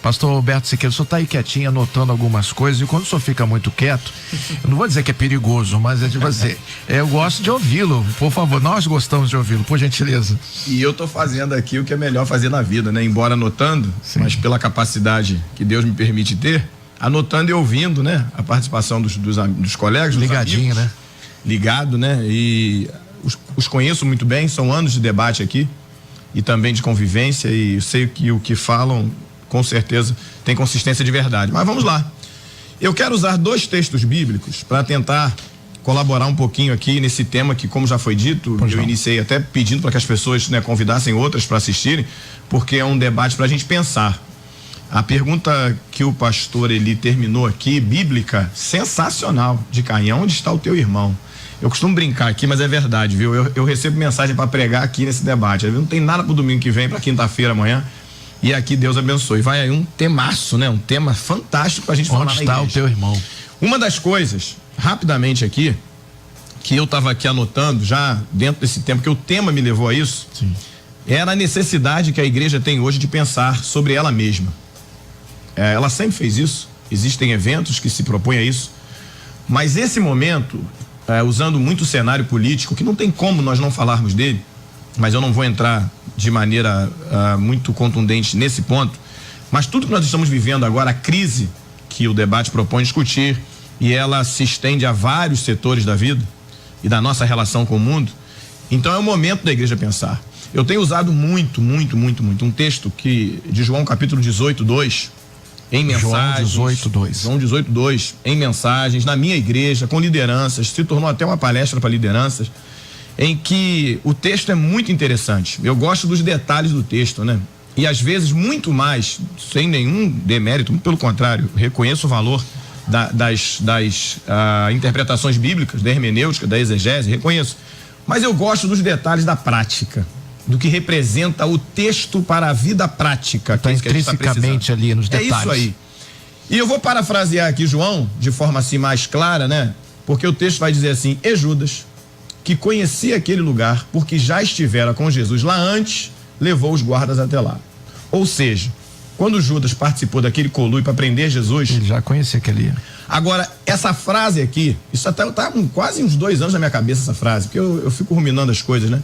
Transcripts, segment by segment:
Pastor Roberto Siqueira, o senhor está aí quietinho, anotando algumas coisas, e quando o senhor fica muito quieto, eu não vou dizer que é perigoso, mas é tipo assim, eu gosto de ouvi-lo, por favor, nós gostamos de ouvi-lo, por gentileza. E eu tô fazendo aqui o que é melhor fazer na vida, né? Embora anotando, sim, mas pela capacidade que Deus me permite ter, anotando e ouvindo, né? A participação dos colegas, dos ligadinho, amigos, né? Ligado, né? E os conheço muito bem, são anos de debate aqui e também de convivência, e eu sei que o que falam com certeza tem consistência de verdade. Mas vamos lá. Eu quero usar 2 textos bíblicos para tentar colaborar um pouquinho aqui nesse tema que, como já foi dito, eu iniciei até pedindo para que as pessoas, né, convidassem outras para assistirem, porque é um debate para a gente pensar. A pergunta que o pastor Eli terminou aqui, bíblica, sensacional, de Caim: onde está o teu irmão? Eu costumo brincar aqui, mas é verdade, viu? Eu recebo mensagem para pregar aqui nesse debate. Não tem nada pro domingo que vem, para quinta-feira, amanhã. E aqui Deus abençoe. Vai aí um temaço, né? Um tema fantástico pra gente falar na igreja. Onde está o teu irmão? Uma das coisas, rapidamente aqui, que eu tava aqui anotando já dentro desse tempo, que o tema me levou a isso, sim, era a necessidade que a igreja tem hoje de pensar sobre ela mesma. Ela sempre fez isso, existem eventos que se propõem a isso, mas esse momento, usando muito o cenário político, que não tem como nós não falarmos dele, mas eu não vou entrar de maneira muito contundente nesse ponto, mas tudo que nós estamos vivendo agora, a crise que o debate propõe discutir, e ela se estende a vários setores da vida e da nossa relação com o mundo, então é o momento da igreja pensar. Eu tenho usado muito um texto de João capítulo 18:2, em mensagens, João 18:2, em mensagens, na minha igreja, com lideranças, se tornou até uma palestra para lideranças, em que o texto é muito interessante. Eu gosto dos detalhes do texto, né? E às vezes muito mais, sem nenhum demérito, pelo contrário, reconheço o valor das interpretações bíblicas, da hermenêutica, da exegese, reconheço. Mas eu gosto dos detalhes da prática, do que representa o texto para a vida prática. Está intrinsecamente ali nos detalhes. É isso aí. E eu vou parafrasear aqui João, de forma assim mais clara, né? Porque o texto vai dizer assim: e Judas, que conhecia aquele lugar, porque já estivera com Jesus lá antes, levou os guardas até lá. Ou seja, quando Judas participou daquele conluio para prender Jesus, ele já conhecia aquele. Agora, essa frase aqui, isso até tá quase uns 2 anos na minha cabeça, essa frase, porque eu fico ruminando as coisas, né?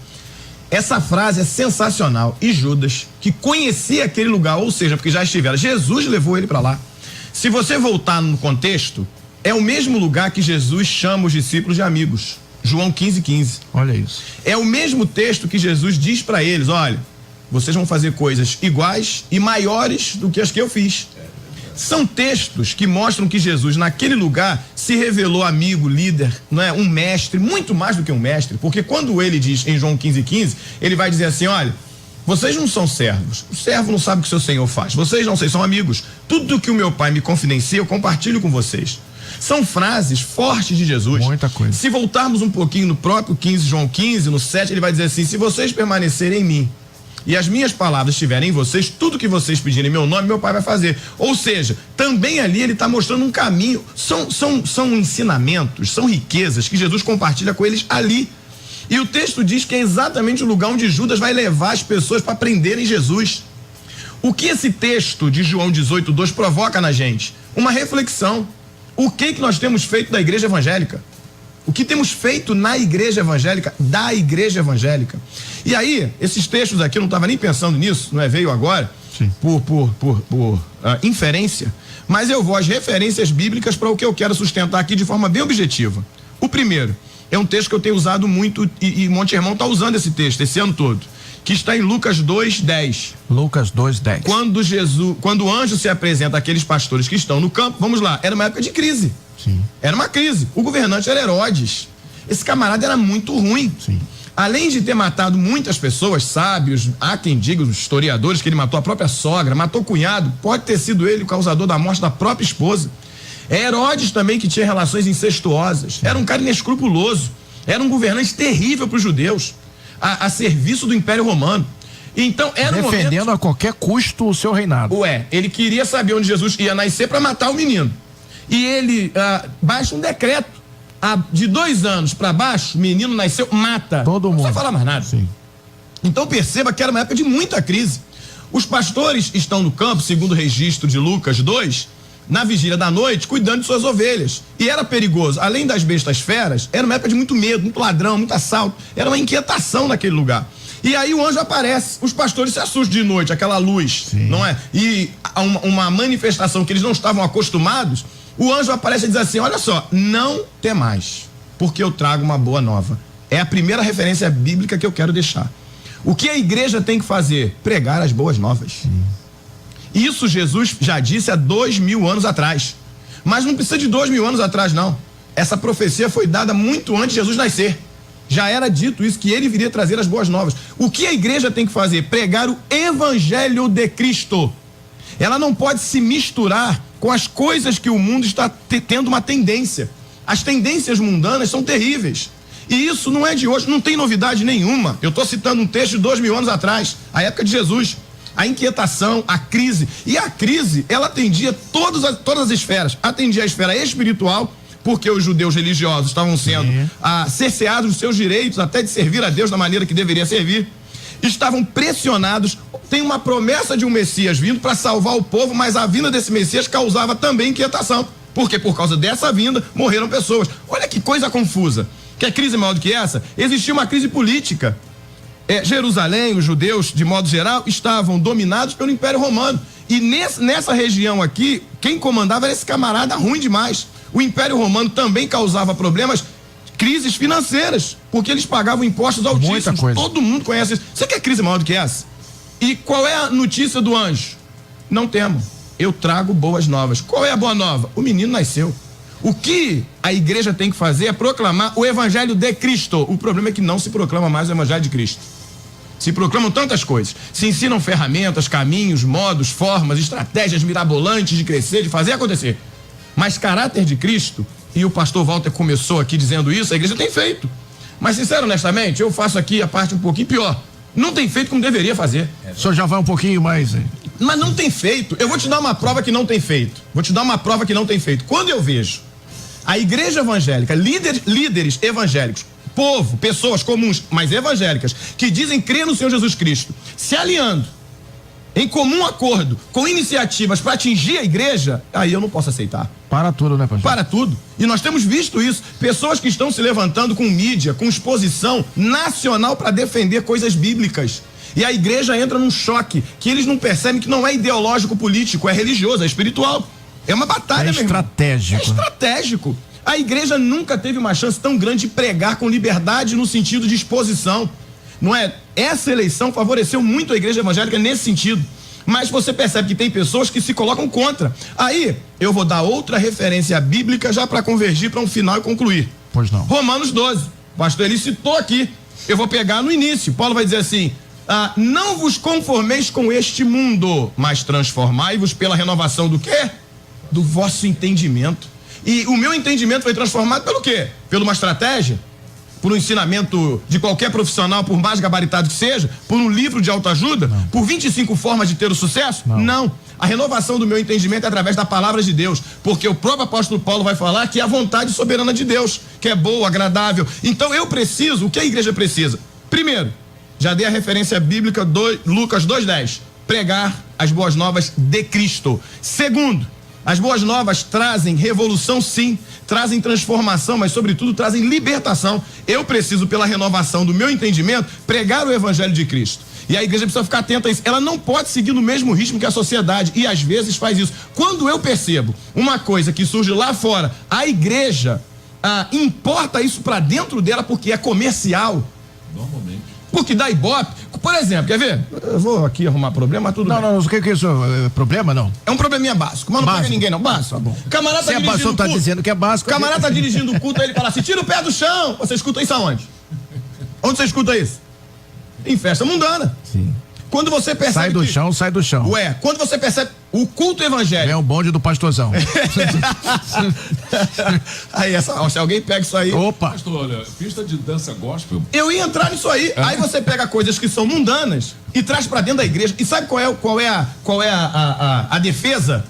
Essa frase é sensacional. E Judas, que conhecia aquele lugar, ou seja, porque já estivera, Jesus levou ele para lá. Se você voltar no contexto, é o mesmo lugar que Jesus chama os discípulos de amigos. João 15:15. Olha isso. É o mesmo texto que Jesus diz para eles: olha, vocês vão fazer coisas iguais e maiores do que as que eu fiz. São textos que mostram que Jesus naquele lugar se revelou amigo, líder, não é? Um mestre, muito mais do que um mestre, porque quando ele diz em João 15:15, ele vai dizer assim: olha, vocês não são servos, o servo não sabe o que o seu senhor faz, vocês não, vocês são amigos, tudo que o meu pai me confidencia eu compartilho com vocês. São frases fortes de Jesus. Muita coisa. Se voltarmos um pouquinho no próprio 15, João 15, no 7, ele vai dizer assim: se vocês permanecerem em mim e as minhas palavras estiverem em vocês, tudo que vocês pedirem em meu nome, meu pai vai fazer. Ou seja, também ali ele está mostrando um caminho. São ensinamentos, são riquezas que Jesus compartilha com eles ali. E o texto diz que é exatamente o lugar onde Judas vai levar as pessoas para prenderem Jesus. O que esse texto de João 18:2 provoca na gente? Uma reflexão. O que nós temos feito da igreja evangélica? O que temos feito na igreja evangélica, da igreja evangélica? E aí, esses textos aqui, eu não estava nem pensando nisso, não é? Veio agora, por inferência, mas eu vou às referências bíblicas para o que eu quero sustentar aqui de forma bem objetiva. O primeiro é um texto que eu tenho usado muito, e Monte Hermão está usando esse texto esse ano todo, que está em Lucas 2:10. Lucas 2:10. Quando o anjo se apresenta àqueles pastores que estão no campo, vamos lá, era uma época de crise. Sim. Era uma crise. O governante era Herodes. Esse camarada era muito ruim. Sim. Além de ter matado muitas pessoas, sábios, há quem diga, os historiadores, que ele matou a própria sogra, matou o cunhado, pode ter sido ele o causador da morte da própria esposa. É Herodes também, que tinha relações incestuosas. Era um cara inescrupuloso. Era um governante terrível para os judeus, a serviço do Império Romano. Então era um defendendo momento, a qualquer custo o seu reinado. Ele queria saber onde Jesus ia nascer para matar o menino. E ele baixa um decreto. De 2 anos para baixo, o menino nasceu, mata. Todo mundo. Não precisa falar mais nada. Sim. Então perceba que era uma época de muita crise. Os pastores estão no campo, segundo o registro de Lucas 2, na vigília da noite, cuidando de suas ovelhas. E era perigoso. Além das bestas feras, era uma época de muito medo, muito ladrão, muito assalto. Era uma inquietação naquele lugar. E aí o anjo aparece, os pastores se assustam de noite, aquela luz, não é? E uma manifestação que eles não estavam acostumados, o anjo aparece e diz assim: olha só, não temais, porque eu trago uma boa nova. É a primeira referência bíblica que eu quero deixar. O que a igreja tem que fazer? Pregar as boas novas. Isso Jesus já disse há 2000 anos atrás. Mas não precisa de 2000 anos atrás, não. Essa profecia foi dada muito antes de Jesus nascer. Já era dito isso, que ele viria trazer as boas novas. O que a igreja tem que fazer? Pregar o evangelho de Cristo. Ela não pode se misturar com as coisas que o mundo está tendo uma tendência. As tendências mundanas são terríveis. E isso não é de hoje, não tem novidade nenhuma. Eu estou citando um texto de 2000 anos atrás, a época de Jesus. A inquietação, a crise. E a crise, ela atendia todas as esferas. Atendia a esfera espiritual, porque os judeus religiosos estavam sendo cerceados dos seus direitos, até de servir a Deus da maneira que deveria servir. Estavam pressionados. Tem uma promessa de um Messias vindo para salvar o povo, mas a vinda desse Messias causava também inquietação. Porque por causa dessa vinda morreram pessoas. Olha que coisa confusa. Quer crise maior do que essa? Existia uma crise política. Jerusalém, os judeus, de modo geral, estavam dominados pelo Império Romano. E nessa região aqui, quem comandava era esse camarada ruim demais. O Império Romano também causava problemas, crises financeiras, porque eles pagavam impostos altíssimos. Muita coisa. Todo mundo conhece isso. Você quer crise maior do que essa? E qual é a notícia do anjo? Não temam, eu trago boas novas. Qual é a boa nova? O menino nasceu. O que a igreja tem que fazer é proclamar o evangelho de Cristo. O problema é que não se proclama mais o evangelho de Cristo. Se proclamam tantas coisas, se ensinam ferramentas, caminhos, modos, formas, estratégias mirabolantes de crescer, de fazer acontecer. Mas caráter de Cristo, e o pastor Walter começou aqui dizendo isso, a igreja tem feito. Mas, sincero, honestamente, eu faço aqui a parte um pouquinho pior. Não tem feito como deveria fazer. O senhor já vai um pouquinho mais, hein? Mas não tem feito. Eu vou te dar uma prova que não tem feito. Quando eu vejo a igreja evangélica, líderes evangélicos, povo, pessoas comuns, mas evangélicas, que dizem crer no Senhor Jesus Cristo, se aliando em comum acordo com iniciativas para atingir a igreja, aí eu não posso aceitar. Para tudo, né, pastor? Para tudo. E nós temos visto isso. Pessoas que estão se levantando com mídia, com exposição nacional para defender coisas bíblicas. E a igreja entra num choque, que eles não percebem que não é ideológico político, é religioso, é espiritual. É uma batalha, meu irmão. É estratégico. A igreja nunca teve uma chance tão grande de pregar com liberdade no sentido de exposição. Não é? Essa eleição favoreceu muito a igreja evangélica nesse sentido. Mas você percebe que tem pessoas que se colocam contra. Aí, eu vou dar outra referência bíblica já para convergir para um final e concluir. Pois não. Romanos 12. O pastor Eli citou aqui. Eu vou pegar no início. Paulo vai dizer assim: não vos conformeis com este mundo, mas transformai-vos pela renovação do quê? Do vosso entendimento. E o meu entendimento foi transformado pelo quê? Por uma estratégia? Por um ensinamento de qualquer profissional, por mais gabaritado que seja? Por um livro de autoajuda? Não. Por 25 formas de ter o sucesso? Não. A renovação do meu entendimento é através da palavra de Deus, porque o próprio apóstolo Paulo vai falar que é a vontade soberana de Deus, que é boa, agradável. Então eu preciso, o que a igreja precisa? Primeiro, já dei a referência bíblica, Lucas 2:10, pregar as boas novas de Cristo. Segundo, as boas novas trazem revolução, sim, trazem transformação, mas sobretudo trazem libertação. Eu preciso, pela renovação do meu entendimento, pregar o evangelho de Cristo. E a igreja precisa ficar atenta a isso. Ela não pode seguir no mesmo ritmo que a sociedade, e às vezes faz isso. Quando eu percebo uma coisa que surge lá fora, a igreja importa isso para dentro dela porque é comercial. Normalmente. Porque dá ibope. Por exemplo, quer ver? Eu vou aqui arrumar problema, mas tudo bem. Não, o que é isso? Problema, não? É um probleminha básico, mas não pega ninguém, não. Básico. Tá bom. Camarada tá dirigindo o culto. Tá dizendo que é básico. Camarada tá dirigindo o culto, aí ele fala assim: tira o pé do chão. Você escuta isso aonde? Onde você escuta isso? Em festa mundana. Sim. Quando você percebe. Sai do chão. Ué, quando você percebe o culto evangélico. É o bonde do pastorzão. Aí, se alguém pega isso aí. Opa! Pastor, olha, pista de dança gospel. Eu ia entrar nisso aí. Aí você pega coisas que são mundanas e traz pra dentro da igreja. E sabe qual é a defesa?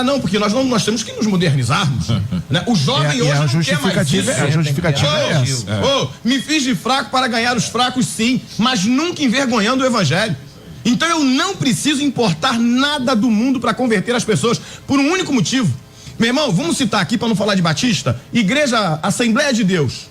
Não, porque nós temos que nos modernizarmos. Né? O jovem hoje não quer mais isso. A justificativa é essa. Me fiz de fraco para ganhar os fracos, sim, mas nunca envergonhando o evangelho. Então eu não preciso importar nada do mundo para converter as pessoas por um único motivo. Meu irmão, vamos citar aqui, para não falar de Batista, Igreja Assembleia de Deus.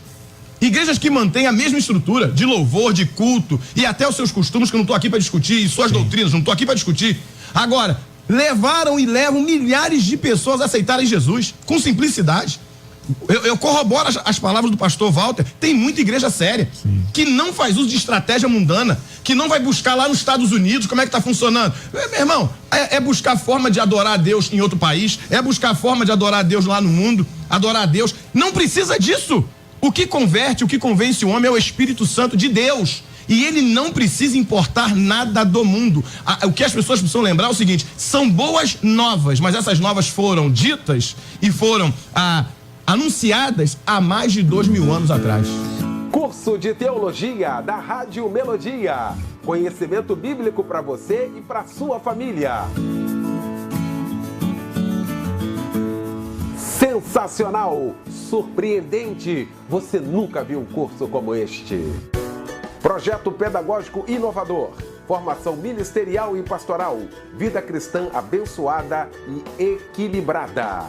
Igrejas que mantêm a mesma estrutura de louvor, de culto e até os seus costumes, que eu não estou aqui para discutir, e suas doutrinas, não estou aqui para discutir. Agora, levaram e levam milhares de pessoas a aceitarem Jesus com simplicidade. Eu corroboro as palavras do pastor Walter. Tem muita igreja séria que não faz uso de estratégia mundana, que não vai buscar lá nos Estados Unidos como é que está funcionando. Meu irmão, é buscar forma de adorar a Deus em outro país, é buscar forma de adorar a Deus lá no mundo, adorar a Deus. Não precisa disso. O que converte, o que convence o homem é o Espírito Santo de Deus. E ele não precisa importar nada do mundo. O que as pessoas precisam lembrar é o seguinte: são boas novas, mas essas novas foram ditas e foram anunciadas há mais de 2000 anos atrás. Curso de Teologia da Rádio Melodia. Conhecimento bíblico para você e para sua família. Sensacional! Surpreendente! Você nunca viu um curso como este. Projeto pedagógico inovador. Formação ministerial e pastoral. Vida cristã abençoada e equilibrada.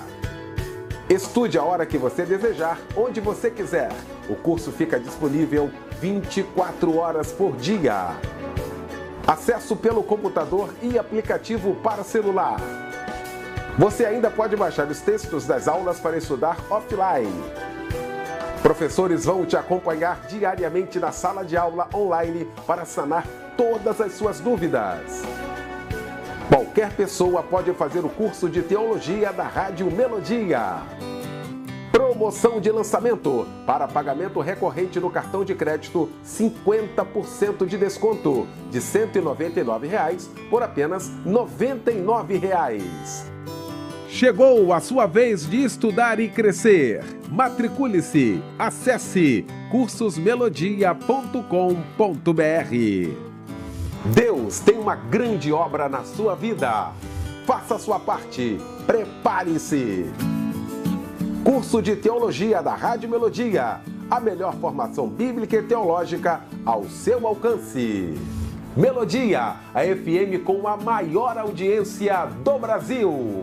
Estude a hora que você desejar, onde você quiser. O curso fica disponível 24 horas por dia. Acesso pelo computador e aplicativo para celular. Você ainda pode baixar os textos das aulas para estudar offline. Professores vão te acompanhar diariamente na sala de aula online para sanar todas as suas dúvidas. Qualquer pessoa pode fazer o curso de Teologia da Rádio Melodia. Promoção de lançamento. Para pagamento recorrente no cartão de crédito, 50% de desconto. De R$ 199,00 por apenas R$ 99,00. Chegou a sua vez de estudar e crescer. Matricule-se. Acesse cursosmelodia.com.br. Deus tem uma grande obra na sua vida. Faça a sua parte. Prepare-se. Curso de Teologia da Rádio Melodia. A melhor formação bíblica e teológica ao seu alcance. Melodia, a FM com a maior audiência do Brasil.